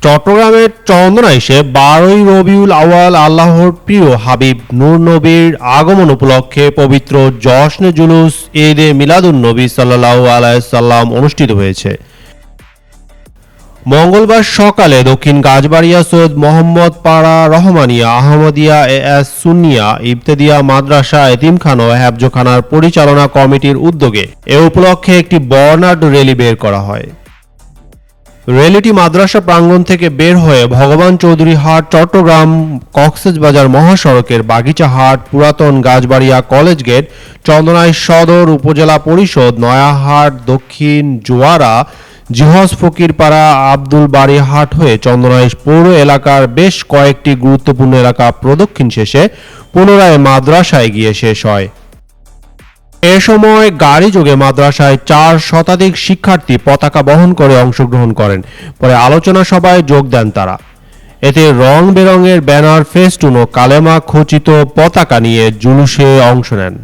চট্টগ্রামের চন্দনাইশে 12ই রবিউল আউয়াল আল্লাহর প্রিয় হাবিব নূর নবীর আগমন উপলক্ষে পবিত্র জশ্নে জুলুস ঈদে মিলাদুন্নবী সাল্লাল্লাহু আলাইহি সাল্লাম অনুষ্ঠিত হয়েছে। মঙ্গলবার সকালে দক্ষিণ গাছবাড়িয়া সৈয়দ মোহাম্মদ পাড়া রহমানিয়া আহমদিয়া এএস সুন্নিয়া ইবতেদিয়া মাদ্রাসা এতিমখানা ও হেফজখানার পরিচালনা কমিটির উদ্যোগে এ উপলক্ষে একটি বর্ণাঢ্য র্যালি বের করা হয়। র্যালিটি মাদ্রাসা প্রাঙ্গণ থেকে বের হয়ে ভগবান চৌধুরী হাট চট্টগ্রাম কক্সবাজার মহাসড়কের বাগিচা হাট পুরাতন গাছবাড়িয়া কলেজ গেট চন্দনাইশ সদর উপজেলা পরিষদ নয়াহাট দক্ষিণ জোয়ারা জিহজ ফকিরপাড়া আব্দুল বাড়ি হাট হয়ে চন্দনাইশ পৌর এলাকার বেশ কয়েকটি গুরুত্বপূর্ণ এলাকা প্রদক্ষিণ শেষে পুনরায় মাদ্রাসায় গিয়ে শেষ হয়। এ সময় গাড়িযোগে মাদ্রাসায় 4 শতাধিক শিক্ষার্থী পতাকা বহন করে অংশগ্রহণ করেন। পরে আলোচনা সভায় যোগ দেন তারা। এতে রং বেরঙের ব্যানার ফেস্টুন ও কালেমা খচিত পতাকা নিয়ে জুলুসে অংশ নেন।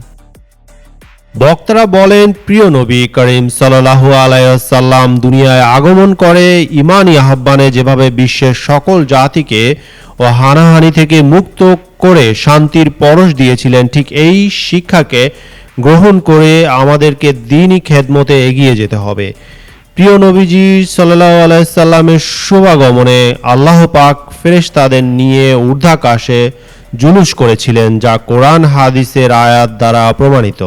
বক্তারা বলেন, প্রিয় নবী করিম সাল্লাল্লাহু আলাইহি ওয়াসাল্লাম দুনিয়ায় আগমন করে ঈমানি আহ্বানে যেভাবে বিশ্বের সকল জাতিকে ও হানাহানি থেকে মুক্ত করে শান্তির পরশ দিয়েছিলেন, ঠিক এই শিক্ষাকে গ্রহণ করে আমাদেরকে দ্বীনি খেদমতে এগিয়ে যেতে হবে। প্রিয় নবীজি সাল্লাল্লাহু আলাইহি সাল্লামের শুভাগমনে আল্লাহ পাক ফেরেশতাদের নিয়ে ঊর্ধ্বাকাশে জুলুস করেছিলেন, যা কোরআন হাদিসের আয়াত দ্বারা প্রমাণিত।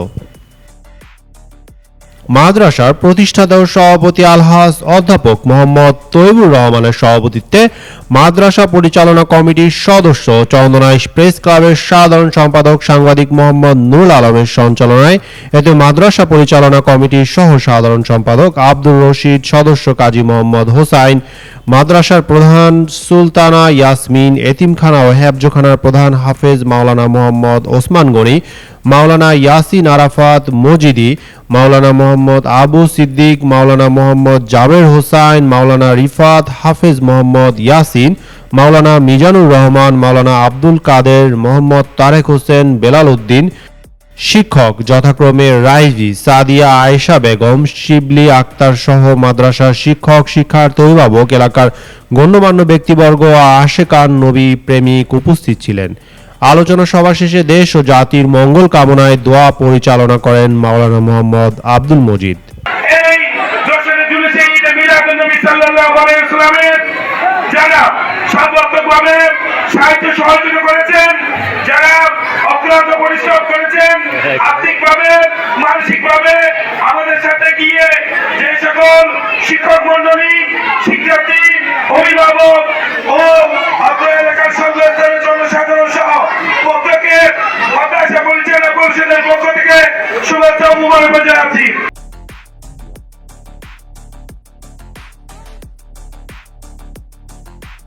মাদ্রাসার প্রতিষ্ঠাতা ও সভাপতি আলহাজ অধ্যাপক মোহাম্মদ তৈবুর রহমানের সভাপতিত্বে মাদ্রাসা পরিচালনা কমিটির সদস্য চন্দনাইশ প্রেস ক্লাবের সাধারণ সম্পাদক সাংবাদিক মোহাম্মদ নুরুল আলমের সঞ্চালনায় এতে মাদ্রাসা পরিচালনা কমিটির সহ সাধারণ সম্পাদক আব্দুর রশিদ, সদস্য কাজী মোহাম্মদ হোসাইন, মাদ্রাসার প্রধান সুলতানা ইয়াসমিন, এতিমখানা ও হেফজখানার প্রধান হাফেজ মাওলানা মোহাম্মদ ওসমান গনি, মাওলানা ইয়াসিন আরাফাত মজিদি, মাওলানা মোহাম্মদ আবু সিদ্দিক, মাওলানা মোহাম্মদ জাবের হোসাইন, মাওলানা রিফাত, হাফেজ মোহাম্মদ ইয়াসিন, মাওলানা মিজানুর রহমান, মাওলানা আব্দুল কাদের, মোহাম্মদ তারেক হোসেন, বেলাল উদ্দিন, শিক্ষক যথাক্রমে রাইজি, সাদিয়া আয়েশা বেগম, শিবলি আক্তার সহ মাদ্রাসার শিক্ষক, শিক্ষার্থী, অভিভাবক, এলাকার গণ্যমান্য ব্যক্তিবর্গ ও আশেকান নবী প্রেমিক উপস্থিত ছিলেন। আলোচনা সভা শেষে দেশ ও জাতির মঙ্গল কামনায় দোয়া পরিচালনা করেন মাওলানা মোহাম্মদ আব্দুল মজিদ। এই জশ্নে জুলুসে ঈদে মিলাদুন্নবী সাল্লাল্লাহু আলাইহি ওয়াসাল্লামের যারা সার্বত্রিকভাবে সাহিত্য সহযোগিতা করেছেন, যারা অক্লান্ত পরিশ্রম করেছেন, আর্থিকভাবে মানসিকভাবে আমাদের সাথে গিয়ে যে সকল শিক্ষক মন্ডলী, শিক্ষার্থী, অভিভাবক ও অত্র এলাকার সর্বস্তরের জনসাধারণ সহ প্রত্যেকের মাদ্রাসা পরিচালনা পরিষদের পক্ষ থেকে শুভেচ্ছা ও মোবারকবাদ জানাচ্ছি।